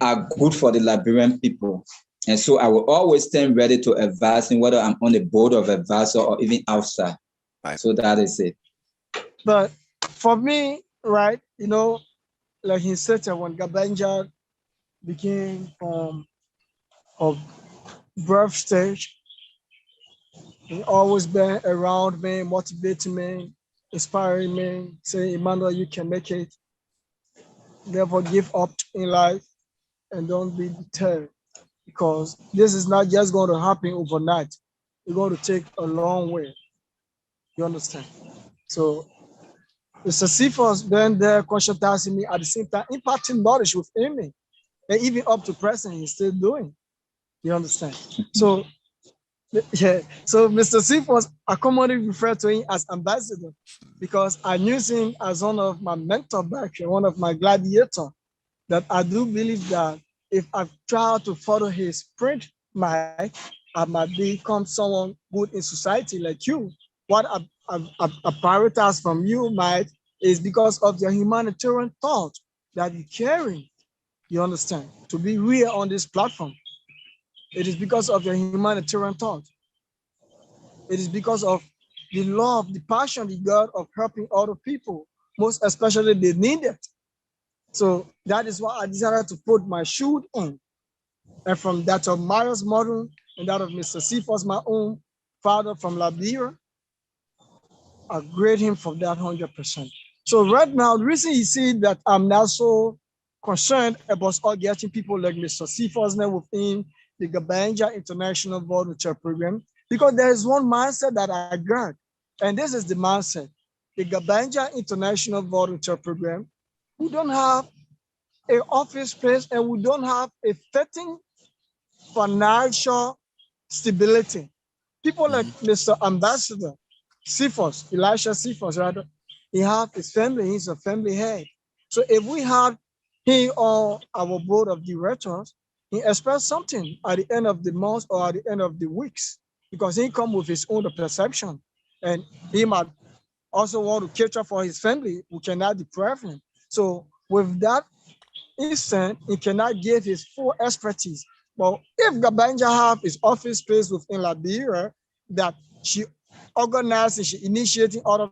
C: are good for the Liberian people. And so I will always stand ready to advise him, whether I'm on the board of advisor or even outside. Right. So that is it.
A: But for me, right, you know, like he said, when Gabanja became from a birth stage, he always been around me, motivating me, inspiring me, saying, Emmanuel, you can make it. Never give up in life and don't be deterred, because this is not just going to happen overnight. It's going to take a long way. You understand? So Mr. Cephas been there conscientizing me at the same time, imparting knowledge within me. And even up to present, he's still doing. You understand? So yeah, so Mr. Cephas, I commonly refer to him as ambassador because I knew him as one of my mentor back here, one of my gladiator, that I do believe that if I try to follow his print, I might become someone good in society like you. What I prioritize from you, Mike, is because of your humanitarian thought that you carry, you understand, to be real on this platform. It is because of your humanitarian thought. It is because of the love, the passion you got of helping other people, most especially the needed. So that is why I decided to put my shoe in. And from that of Myers' model and that of Mr. Cephas, my own father from Liberia, I grade him for that 100%. So right now, the reason you see that I'm now so concerned about all getting people like Mr. Cephas within the Gabanja International Volunteer Program, because there is one mindset that I got, and this is the mindset. The Gabanja International Volunteer Program, we don't have an office space and we don't have a fitting financial stability. People like Mr. Ambassador Cephas, Elisha Cephas, rather, he has his family, he's a family head. So if we have him on our board of directors, he expects something at the end of the month or at the end of the weeks, because he comes with his own perception. And he might also want to cater for his family, who cannot deprive him. So with that instant, he cannot give his full expertise. But if Gabanja have his office space within Liberia that she organizing, she initiating other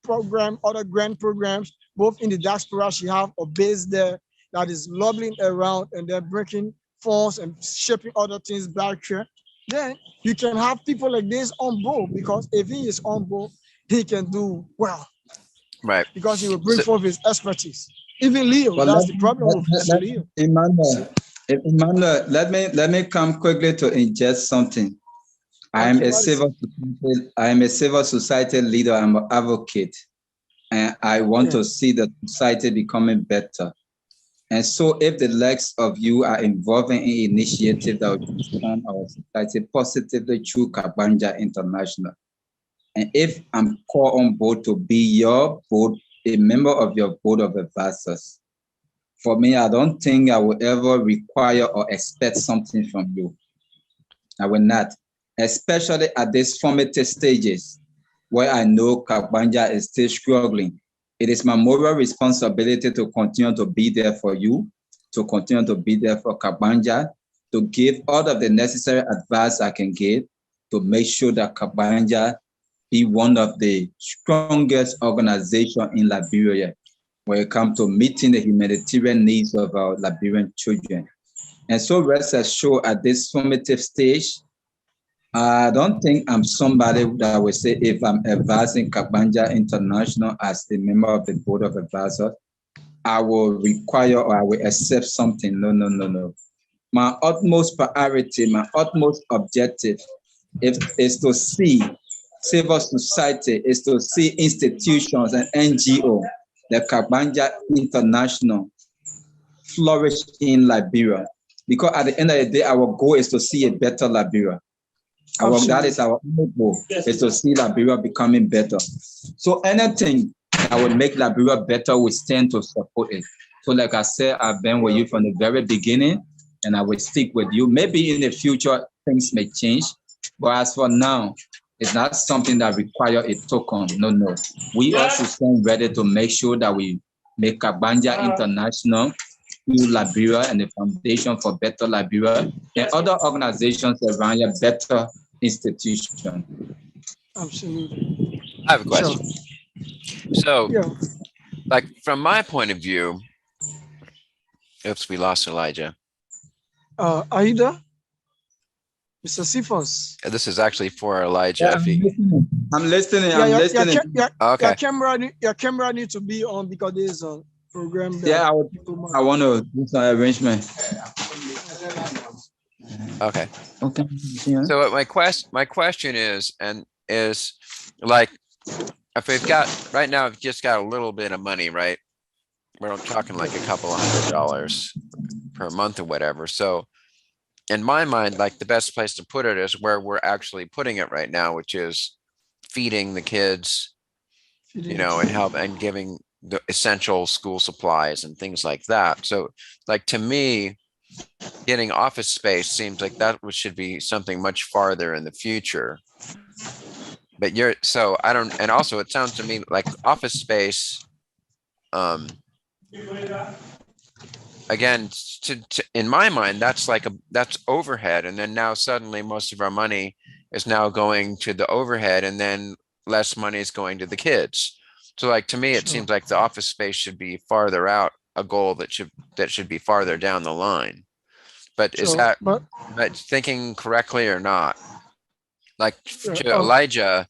A: program, other grant programs, both in the diaspora, she have a base there that is lobbying around and then bringing funds and shipping other things back here, then you can have people like this on board, because if he is on board, he can do well.
B: Right.
A: Because he will bring forth his expertise. Even Leo, that's the problem with Mr. Leo.
C: Emmanuel, Emmanuel, let me come quickly to ingest something. I am a civil society leader. I'm an advocate, and I want to see the society becoming better. And so, if the likes of you are involved in initiative that will transform our society positively through Gabanja International, and if I'm called on board to be your board, a member of your board of advisors, for me, I don't think I will ever require or expect something from you. I will not, especially at these formative stages where I know Gabanja is still struggling. It is my moral responsibility to continue to be there for you, to continue to be there for Gabanja, to give all of the necessary advice I can give to make sure that Gabanja be one of the strongest organizations in Liberia when it comes to meeting the humanitarian needs of our Liberian children. And so rest assured at this formative stage, I don't think I'm somebody that will say if I'm advising Gabanja International as a member of the board of advisors, I will require or I will accept something. No. My utmost priority, my utmost objective is to see civil society, is to see institutions and NGO, the Gabanja International, flourish in Liberia. Because at the end of the day, our goal is to see a better Liberia. That is our goal, is to see Liberia becoming better. So anything that would make Liberia better, we stand to support it. So like I said, I've been with you from the very beginning, and I will stick with you. Maybe in the future, things may change. But as for now, it's not something that requires a token. No. We also stand ready to make sure that we make Gabanja International, Liberia, and the Foundation for Better Liberia, and other organizations around a better institution.
A: Absolutely.
B: I have a question. So, like from my point of view, oops, we lost Elijah.
A: Aida? Mr. Sifos.
B: This is actually for Elijah.
C: I'm listening.
B: Okay.
A: Your camera needs to be on because there's a program that
C: I want to do some arrangement.
B: Okay. So my question is like, if we've got right now, we've just got a little bit of money, right? We're talking like a couple of $100 per month or whatever. So in my mind, like the best place to put it is where we're actually putting it right now, which is feeding the kids, and help and giving the essential school supplies and things like that. So like, to me, getting office space seems like that should be something much farther in the future. But I don't, and also it sounds to me like office space, again, in my mind, that's overhead. And then now suddenly most of our money is now going to the overhead, and then less money is going to the kids. So like, to me, it seems like the office space should be farther out, a goal that should be farther down the line. But is that thinking correctly or not? Like to Elijah,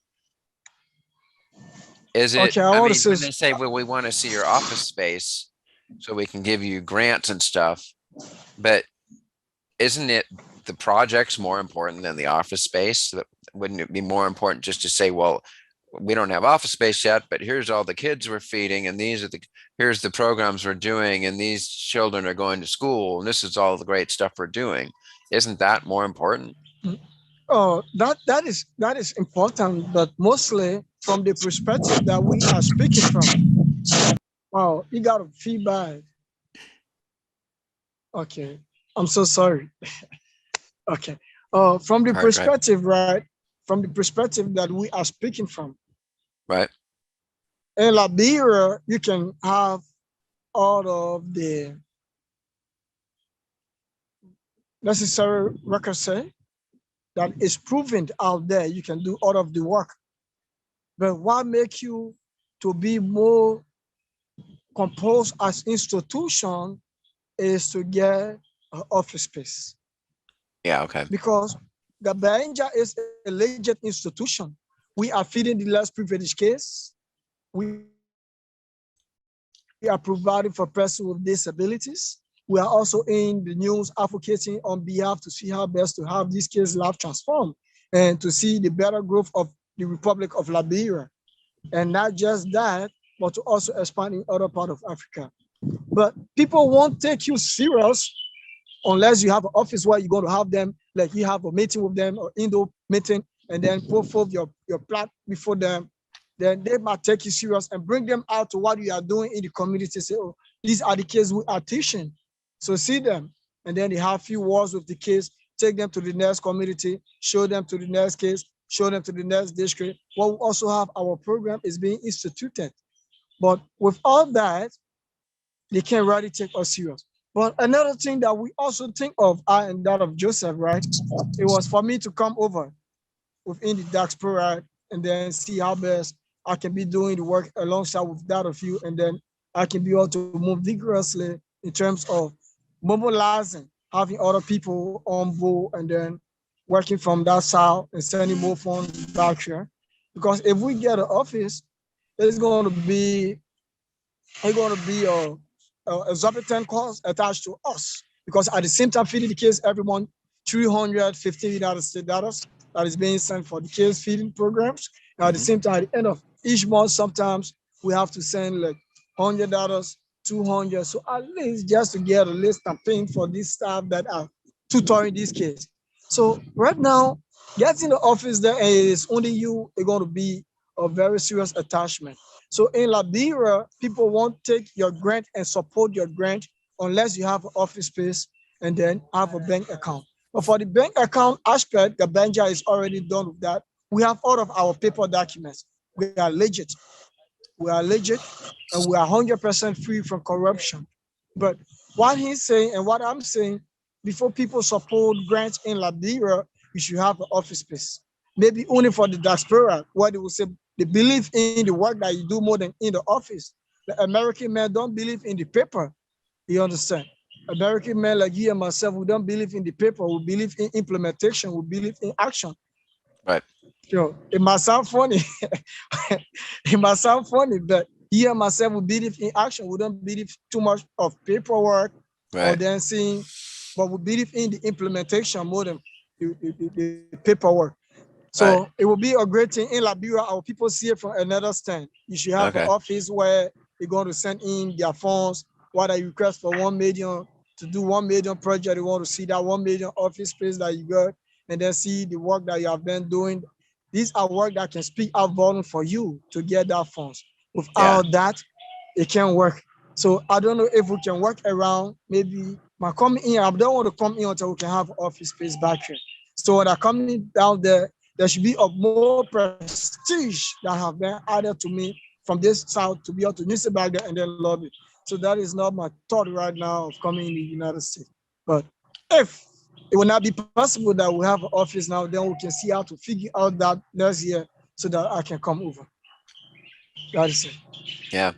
B: is it, I mean, when they say, well, we want to see your office space so we can give you grants and stuff, but isn't it the projects more important than the office space? Wouldn't it be more important just to say, well, we don't have office space yet, but here's all the kids we're feeding, and here's the programs we're doing, and these children are going to school, and this is all the great stuff we're doing. Isn't that more important?
A: Oh, that is important, but mostly from the perspective that we are speaking from. Wow, you got a feedback. Okay, I'm so sorry. Okay, from the perspective, right? From the perspective that we are speaking from.
B: Right.
A: In Liberia, you can have all of the necessary records that is proven out there. You can do all of the work. But what makes you to be more composed as institution is to get an office space.
B: Yeah, okay.
A: Because Gabanja is a legit institution. We are feeding the less privileged kids. We are providing for persons with disabilities. We are also in the news advocating on behalf to see how best to have these kids' life transformed and to see the better growth of the Republic of Liberia. And not just that, but to also expand in other parts of Africa. But people won't take you serious unless you have an office where you're going to have them, like you have a meeting with them or indoor meeting, and then put forth your plan before them. Then they might take you serious and bring them out to what you are doing in the community. Say, oh, these are the kids we are teaching. So see them. And then they have few words with the kids, take them to the next community, show them to the next case, show them to the next district. What we also have, our program is being instituted. But with all that, they can't really take us serious. But another thing that we also think of, I and that of Joseph, right? It was for me to come over within the diaspora and then see how best I can be doing the work alongside with that of you. And then I can be able to move vigorously in terms of mobilizing, having other people on board and then working from that side and sending more funds back here. Because if we get an office, it's going to be a exorbitant cost attached to us because at the same time feeding the kids every month $350 that is being sent for the kids feeding programs. At the same time, at the end of each month, sometimes we have to send like $100, 200. So at least just to get a list and paying for these staff that are tutoring these kids. So right now, getting the office there is only you are going to be a very serious attachment. So in Liberia, people won't take your grant and support your grant unless you have an office space and then have a bank account. But for the bank account aspect, Gabanja is already done with that. We have all of our paper documents. We are legit. We are legit and we are 100% free from corruption. But what he's saying and what I'm saying, before people support grants in Liberia, you should have an office space. Maybe only for the diaspora, where they will say they believe in the work that you do more than in the office. The American men don't believe in the paper. You understand? American men like you and myself, we don't believe in the paper. We believe in implementation. We believe in action.
B: Right.
A: You know, it might sound funny. It might sound funny, but you and myself, we believe in action. We don't believe too much of paperwork or then seeing, but we believe in the implementation more than the paperwork. So it will be a great thing in Liberia. Our people see it from another stand. You should have an office where you're going to send in their funds. What I request for 1 million to do 1 million project. You want to see that 1 million office space that you got, and then see the work that you have been doing. These are work that can speak out volume for you to get that funds. Without that, it can't work. So I don't know if we can work around maybe my coming in. I don't want to come in until we can have office space back here. So when I coming down there should be a more prestige that have been added to me from this south to be able to nip back there and then lobby. So that is not my thought right now of coming in the United States. But if it will not be possible that we have an office now, then we can see how to figure out that next year so that I can come over. That is it.
B: Yeah.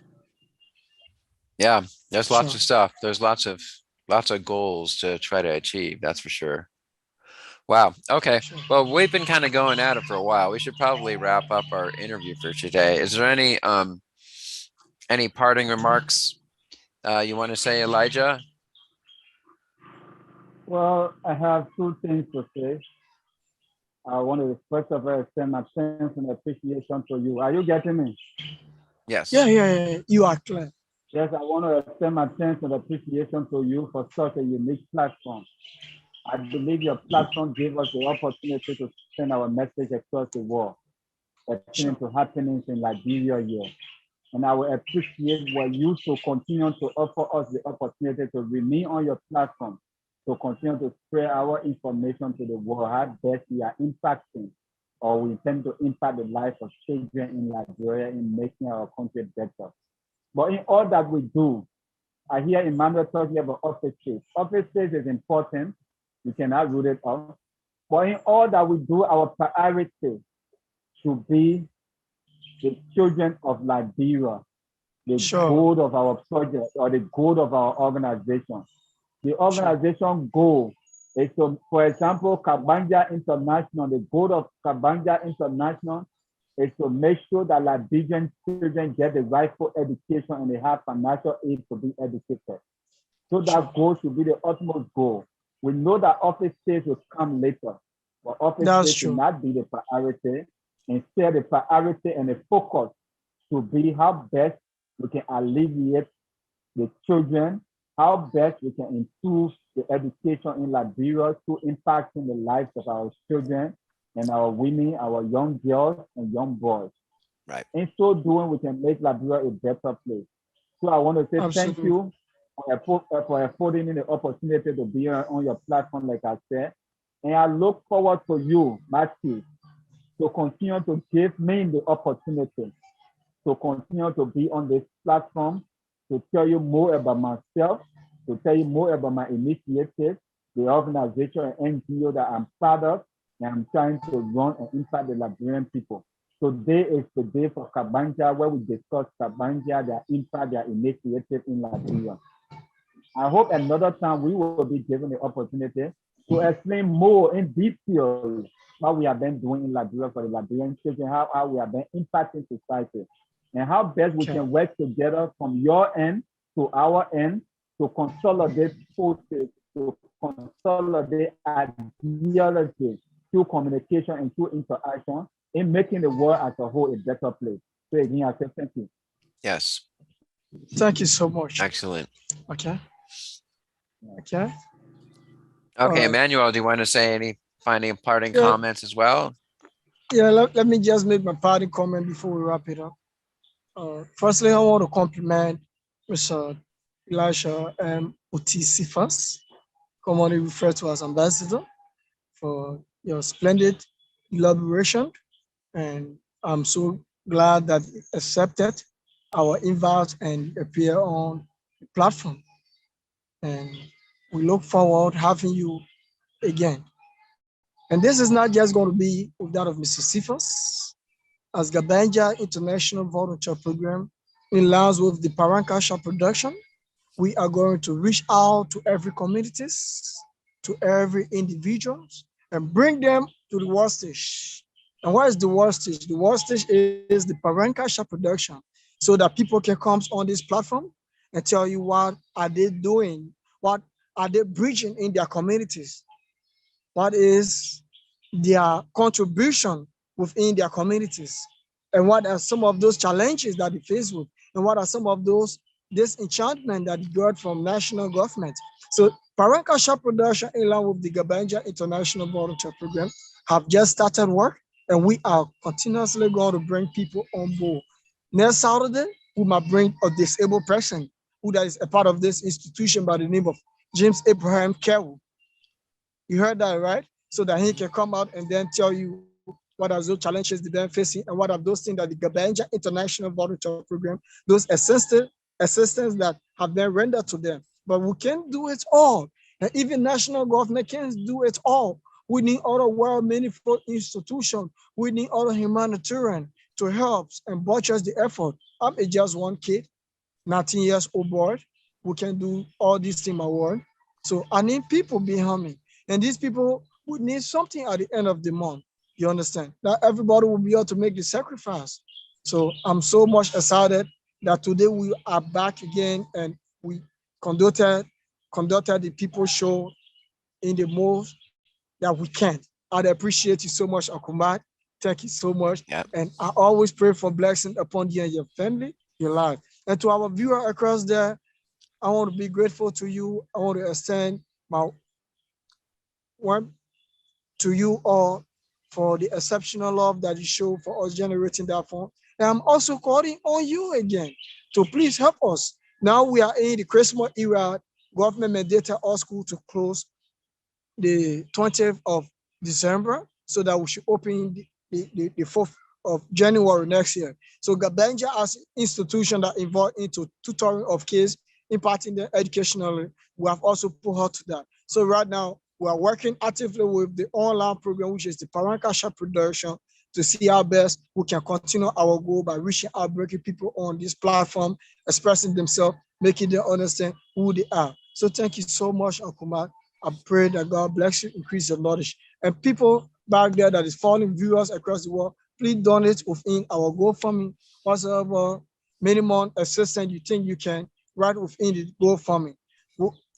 B: Yeah. There's lots of stuff. There's lots of goals to try to achieve. That's for sure. Wow. Okay. Well, we've been kind of going at it for a while. We should probably wrap up our interview for today. Is there any parting remarks you want to say, Elijah?
D: Well, I have two things to say. I want to first of all extend my thanks and appreciation to you. Are you getting me?
B: Yes.
A: Yeah. You are clear.
D: Yes, I want to extend my thanks and appreciation to you for such a unique platform. I believe your platform gave us the opportunity to send our message across the world, attending to happenings in Liberia here. And I will appreciate what you to continue to offer us the opportunity to remain on your platform, to continue to spread our information to the world, how best we are impacting or we intend to impact the life of children in Liberia in making our country better. But in all that we do, I hear Emmanuel talking about office space. Office space is important. You cannot root it out. But in all that we do, our priority should be the children of Liberia, the goal of our project or the goal of our organization. The organization goal is to, for example, Gabanja International, the goal of Gabanja International is to make sure that Liberian children get the rightful education and they have financial aid to be educated. So that goal should be the ultimate goal. We know that office space will come later, but office space should not be the priority. Instead, the priority and the focus should be how best we can alleviate the children, how best we can improve the education in Liberia through impacting the lives of our children and our women, our young girls and young boys.
B: Right.
D: In so doing, we can make Liberia a better place. So I want to say thank you for affording me the opportunity to be on your platform, like I said. And I look forward to you, Matthew, to continue to give me the opportunity to continue to be on this platform, to tell you more about myself, to tell you more about my initiative, the organization and NGO that I'm part of, and I'm trying to run and impact the Liberian people. Today is the day for Gabanja, where we discuss Gabanja, their impact, their initiative in Liberia. I hope another time we will be given the opportunity to explain more in detail what we have been doing in Liberia for the Liberian children, how we have been impacting society, and how best we can work together from your end to our end to consolidate forces, to consolidate ideology through communication and through interaction in making the world as a whole a better place. So again, I say thank you.
B: Yes.
A: Thank you so much.
B: Excellent.
A: Okay.
B: Okay, Emmanuel, do you want to say any parting comments as well?
A: Yeah, let me just make my parting comment before we wrap it up. Firstly, I want to compliment Mr. Elisha Utisifas, commonly referred to as Ambassador, for your splendid elaboration. And I'm so glad that you accepted our invite and appear on the platform. And we look forward to having you again. And this is not just going to be with that of Mr. Sifas. As Gabanja International Volunteer Program, in line with the Pranakasha Production, we are going to reach out to every communities, to every individuals, and bring them to the world stage. And what is the world stage? The world stage is the Pranakasha Production, so that people can come on this platform and tell you what are they doing, what are they bridging in their communities, what is their contribution within their communities, and what are some of those challenges that they face with, and what are some of those disenchantment that they got from national government. So Pranakasha Production, in line with the Gabanja International Volunteer Program, have just started work, and we are continuously going to bring people on board. Next Saturday, we might bring a disabled person who that is a part of this institution by the name of James Abraham Kewu. You heard that, right? So that he can come out and then tell you what are those challenges they've been facing, and what are those things that the Gabanja International Volunteer Program, those assistance that have been rendered to them. But we can't do it all. And even national government can't do it all. We need other well-meaningful institutions. We need other humanitarian to help and buttress the effort. I'm just one kid, 19 years old boy, who can do all these things in my world. So I need people behind me. And these people would need something at the end of the month. You understand? Not everybody will be able to make the sacrifice. So I'm so much excited that today we are back again, and we conducted the people show in the most that we can. I'd appreciate you so much, Akumat. Thank you so much.
B: Yep.
A: And I always pray for blessing upon you and your family, your life. And to our viewer across there, I want to be grateful to you. I want to extend my one to you all for the exceptional love that you show for us generating that fund. And I'm also calling on you again to please help us. Now we are in the Christmas era. Government mandated our school to close the 20th of December, so that we should open the 4th of January next year. So Gabanja as an institution that involved into tutoring of kids, imparting them educationally, we have also put her to that. So right now, we are working actively with the online program, which is the Pranakasha Production, to see how best we can continue our goal by reaching out, breaking people on this platform, expressing themselves, making them understand who they are. So thank you so much, Akumat. I pray that God bless you, increase your knowledge. And people back there that is following viewers across the world, please donate within our GoFundMe, whatever minimum assistance you think you can, right within the GoFundMe.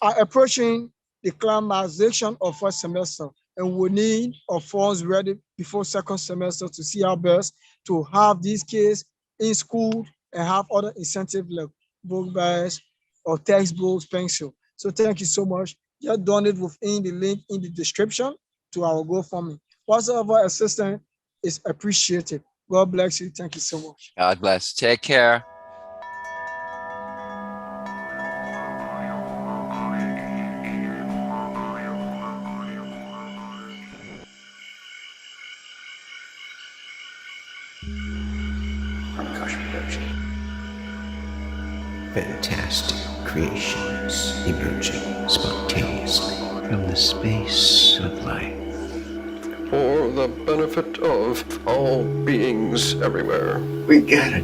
A: are approaching the climatization of first semester, and we need our funds ready before second semester to see our best to have these kids in school and have other incentives like book bags or textbooks, pencil. So thank you so much. Just donate within the link in the description to our GoFundMe. Whatever assistance is appreciated. God bless you. Thank you so much.
B: God bless. Take care.
E: Pranakasha Productions. Fantastic creations emerging spontaneously from the space of life. For the benefit of all beings everywhere. We gotta